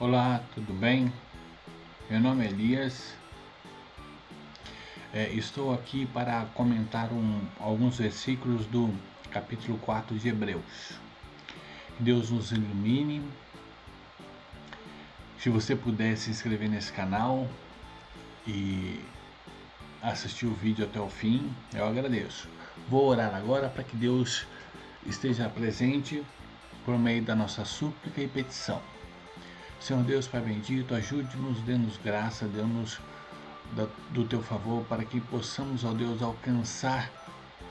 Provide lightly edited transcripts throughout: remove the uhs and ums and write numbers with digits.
Olá, tudo bem? Meu nome é Elias. Estou aqui para comentar alguns versículos do capítulo 4 de Hebreus. Deus nos ilumine. Se você puder se inscrever nesse canal e assistir o vídeo até o fim, eu agradeço. Vou orar agora para que Deus esteja presente por meio da nossa súplica e petição. Senhor Deus, Pai bendito, ajude-nos, dê-nos graça, dê-nos do teu favor, para que possamos, ó Deus, alcançar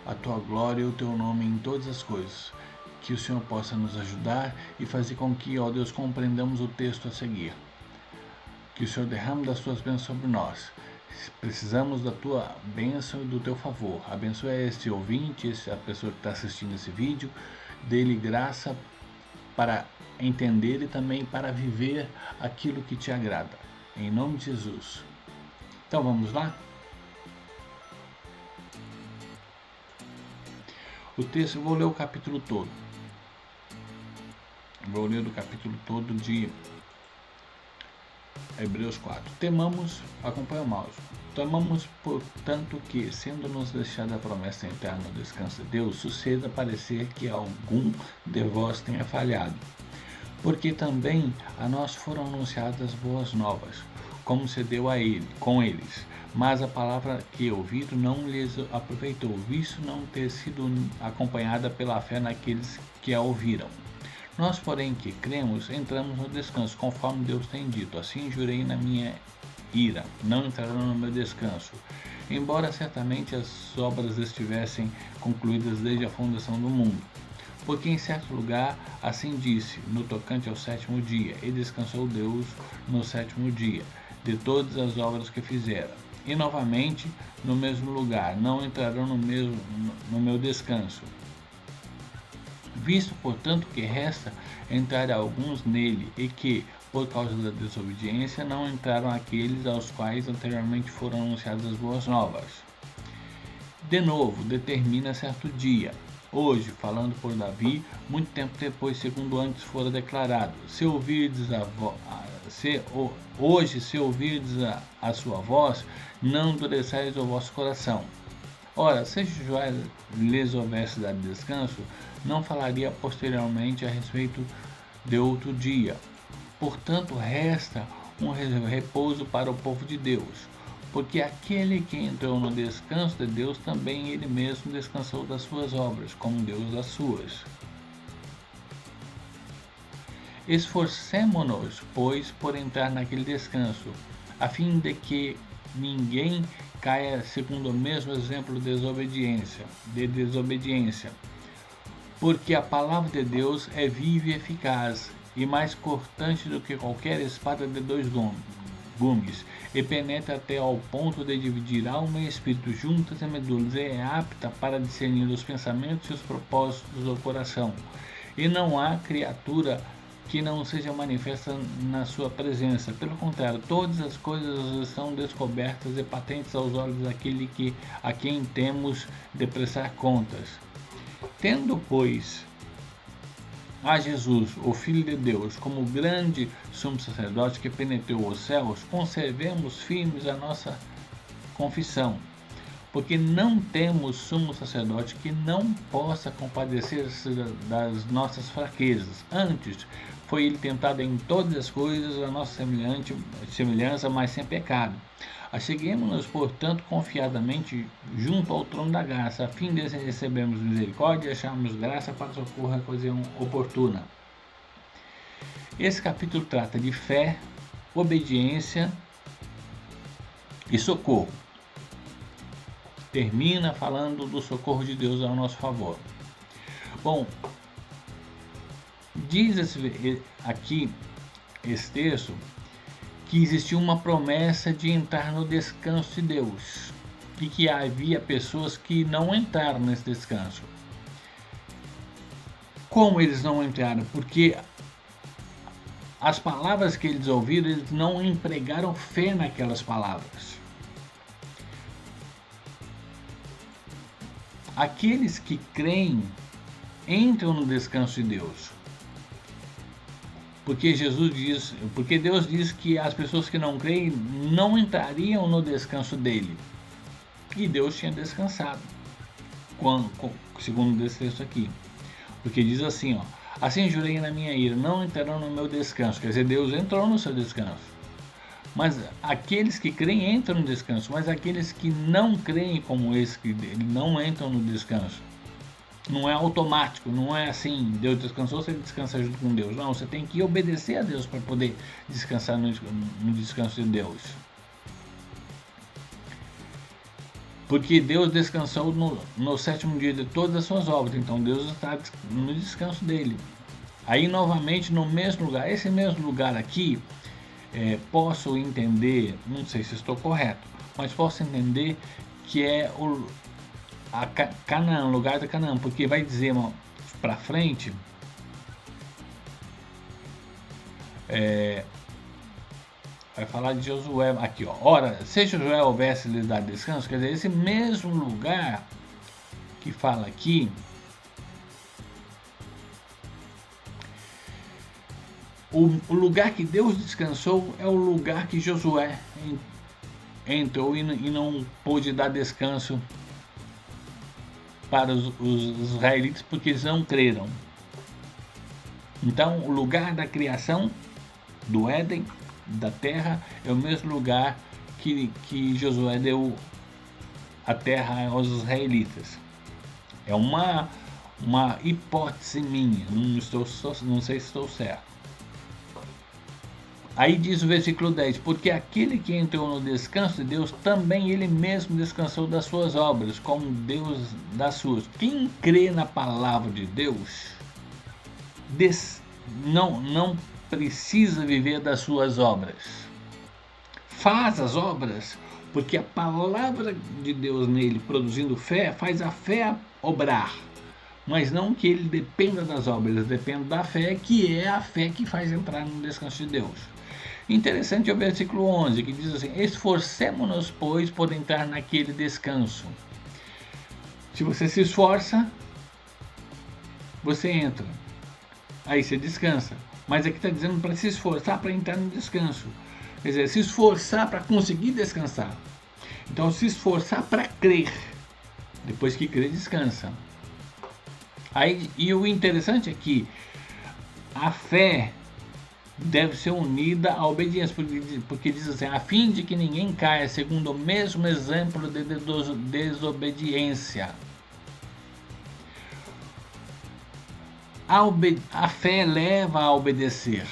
a tua glória e o teu nome em todas as coisas. Que o Senhor possa nos ajudar e fazer com que, ó Deus, compreendamos o texto a seguir. Que o Senhor derrame das tuas bênçãos sobre nós. Precisamos da tua bênção e do teu favor. Abençoe este ouvinte, a pessoa que está assistindo esse vídeo. Dê-lhe graça para entender e também para viver aquilo que te agrada. Em nome de Jesus. Então vamos lá? O texto, eu vou ler o capítulo todo. Vou ler do capítulo todo de Hebreus 4. Acompanha o mouse. Temamos, portanto, que, sendo-nos deixada a promessa eterna do descanso de Deus, suceda parecer que algum de vós tenha falhado. Porque também a nós foram anunciadas boas novas, como se deu com eles. Mas a palavra que ouviram não lhes aproveitou, visto não ter sido acompanhada pela fé naqueles que a ouviram. Nós, porém, que cremos, entramos no descanso, conforme Deus tem dito. Assim jurei na minha ira, não entrarão no meu descanso. Embora certamente as obras estivessem concluídas desde a fundação do mundo. Porque em certo lugar assim disse, no tocante ao sétimo dia, e descansou Deus no sétimo dia, de todas as obras que fizera. E novamente, no mesmo lugar, não entrarão no meu descanso. Visto, portanto, que resta entrar alguns nele, e que, por causa da desobediência, não entraram aqueles aos quais anteriormente foram anunciadas as boas novas. De novo, determina certo dia, hoje, falando por Davi, muito tempo depois, segundo antes fora declarado, se ouvirdes a sua voz, não endureçais o vosso coração. Ora, se Joel lhes houvesse dado descanso, não falaria posteriormente a respeito de outro dia. Portanto, resta um repouso para o povo de Deus, porque aquele que entrou no descanso de Deus, também ele mesmo descansou das suas obras, como Deus das suas. Esforcemo-nos, pois, por entrar naquele descanso, a fim de que ninguém caia segundo o mesmo exemplo de desobediência. Porque a palavra de Deus é viva e eficaz, e mais cortante do que qualquer espada de dois gumes, e penetra até ao ponto de dividir alma e espírito, juntas e medulas, e é apta para discernir os pensamentos e os propósitos do coração. E não há criatura que não seja manifesta na sua presença. Pelo contrário, todas as coisas estão descobertas e patentes aos olhos daquele a quem temos de prestar contas. Tendo, pois, a Jesus, o Filho de Deus, como grande sumo sacerdote que penetrou os céus, conservemos firmes a nossa confissão, porque não temos sumo sacerdote que não possa compadecer-se das nossas fraquezas. Antes, foi ele tentado em todas as coisas, a nossa semelhança, mas sem pecado. Acheguemo-nos, portanto, confiadamente junto ao trono da graça, a fim de recebermos misericórdia e acharmos graça para socorrer a ocasião oportuna. Esse capítulo trata de fé, obediência e socorro. Termina falando do socorro de Deus ao nosso favor. Bom, diz aqui esse texto que existia uma promessa de entrar no descanso de Deus e que havia pessoas que não entraram nesse descanso. Como eles não entraram? Porque as palavras que eles ouviram, eles não empregaram fé naquelas palavras. Aqueles que creem entram no descanso de Deus. porque Deus diz que as pessoas que não creem não entrariam no descanso dele. E Deus tinha descansado, segundo esse texto aqui. Porque diz assim, ó: assim jurei na minha ira, não entrarão no meu descanso. Quer dizer, Deus entrou no seu descanso. Mas aqueles que creem entram no descanso, mas aqueles que não creem, como esse, que não entram no descanso. Não é automático, não é assim, Deus descansou, você descansa junto com Deus. Não, você tem que obedecer a Deus para poder descansar no descanso de Deus. Porque Deus descansou no sétimo dia de todas as suas obras, então Deus está no descanso dele. Aí novamente no mesmo lugar, esse mesmo lugar aqui, posso entender, não sei se estou correto, mas posso entender que é Canaã, o lugar de Canaã, porque vai dizer para frente, vai falar de Josué aqui, ó. Ora, se Josué houvesse lhe dado descanso, quer dizer, esse mesmo lugar que fala aqui, o lugar que Deus descansou é o lugar que Josué entrou e não pôde dar descanso para os israelitas, porque eles não creram. Então, o lugar da criação do Éden, da terra, é o mesmo lugar que Josué deu a terra aos israelitas. É uma hipótese minha, não sei se estou certo. Aí diz o versículo 10: porque aquele que entrou no descanso de Deus, também ele mesmo descansou das suas obras, como Deus das suas. Quem crê na palavra de Deus não precisa viver das suas obras. Faz as obras porque a palavra de Deus nele, produzindo fé, faz a fé obrar. Mas não que ele dependa das obras, depende da fé, que é a fé que faz entrar no descanso de Deus. Interessante é o versículo 11, que diz assim: esforcemo-nos, pois, por entrar naquele descanso. Se você se esforça, você entra. Aí você descansa. Mas aqui está dizendo para se esforçar para entrar no descanso. Quer dizer, se esforçar para conseguir descansar. Então, se esforçar para crer. Depois que crer, descansa. Aí, e o interessante é que a fé deve ser unida à obediência, porque diz assim: a fim de que ninguém caia segundo o mesmo exemplo de desobediência. A fé leva a obedecer,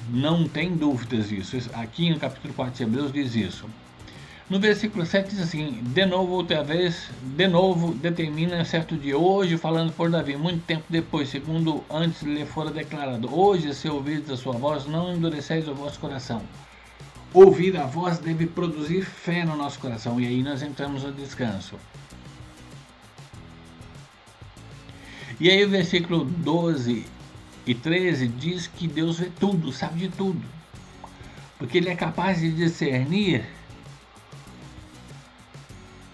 não tem dúvidas disso. Aqui no capítulo 4 de Hebreus diz isso. No versículo 7 diz assim: de novo, outra vez, determina certo dia, hoje, falando por Davi, muito tempo depois, segundo antes lhe fora declarado: hoje, se ouvirdes a sua voz, não endureceis o vosso coração. Ouvir a voz deve produzir fé no nosso coração, e aí nós entramos no descanso. E aí o versículo 12 e 13 diz que Deus vê tudo, sabe de tudo, porque ele é capaz de discernir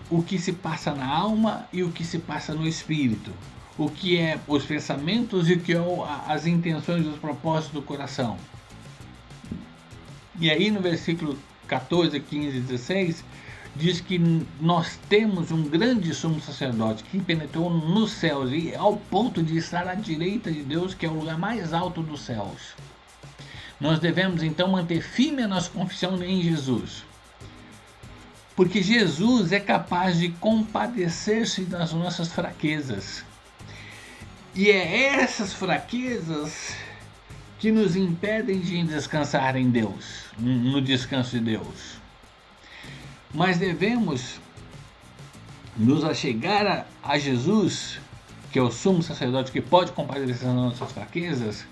o que se passa na alma e o que se passa no espírito, o que é os pensamentos e o que é as intenções e os propósitos do coração. E aí no versículo 14, 15 e 16 diz que nós temos um grande sumo sacerdote que penetrou nos céus e ao ponto de estar à direita de Deus, que é o lugar mais alto dos céus. Nós devemos então manter firme a nossa confissão em Jesus, porque Jesus é capaz de compadecer-se das nossas fraquezas. E é essas fraquezas que nos impedem de descansar em Deus, no descanso de Deus. Mas devemos nos achegar a Jesus, que é o sumo sacerdote que pode compadecer das nossas fraquezas,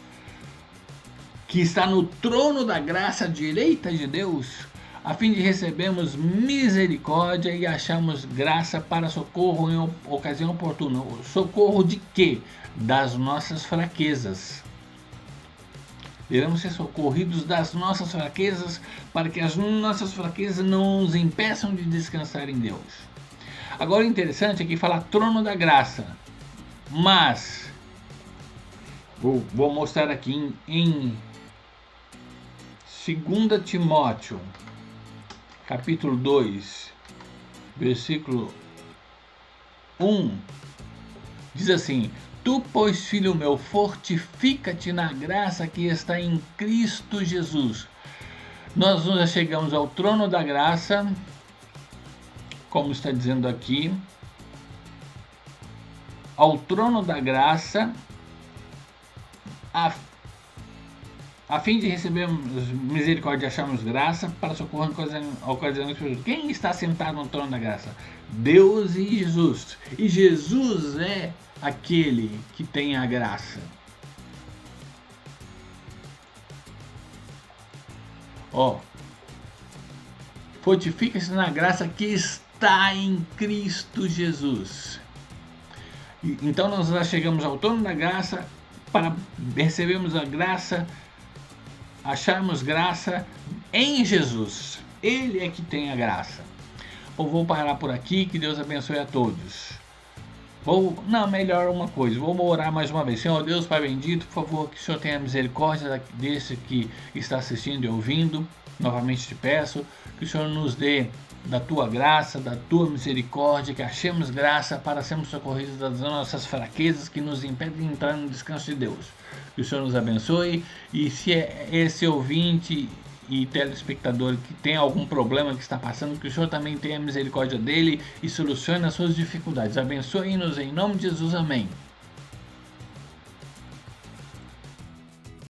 que está no trono da graça à direita de Deus, a fim de recebermos misericórdia e acharmos graça para socorro em ocasião oportuna. Socorro de quê? Das nossas fraquezas. Devemos ser socorridos das nossas fraquezas, para que as nossas fraquezas não nos impeçam de descansar em Deus. Agora o interessante é que fala trono da graça, mas vou mostrar aqui em 2 Timóteo, capítulo 2, versículo 1, diz assim: Tu, pois, filho meu, fortifica-te na graça que está em Cristo Jesus. Nós já chegamos ao trono da graça, como está dizendo aqui, ao trono da graça, a fim de recebermos misericórdia e acharmos graça para socorrer em ocasiões. Quem está sentado no trono da graça? Deus e Jesus. E Jesus é aquele que tem a graça. Fortifica-se na graça que está em Cristo Jesus. Então nós já chegamos ao trono da graça para recebermos a graça, acharmos graça em Jesus. Ele é que tem a graça. Eu vou parar por aqui, que Deus abençoe a todos. Melhor uma coisa, vou orar mais uma vez. Senhor Deus, Pai bendito, por favor, que o Senhor tenha misericórdia desse que está assistindo e ouvindo. Novamente te peço que o Senhor nos dê da tua graça, da tua misericórdia, que achemos graça para sermos socorridos das nossas fraquezas que nos impedem de entrar no descanso de Deus. Que o Senhor nos abençoe, e se é esse ouvinte e telespectador que tem algum problema que está passando, que o Senhor também tenha misericórdia dele e solucione as suas dificuldades. Abençoe-nos em nome de Jesus, amém.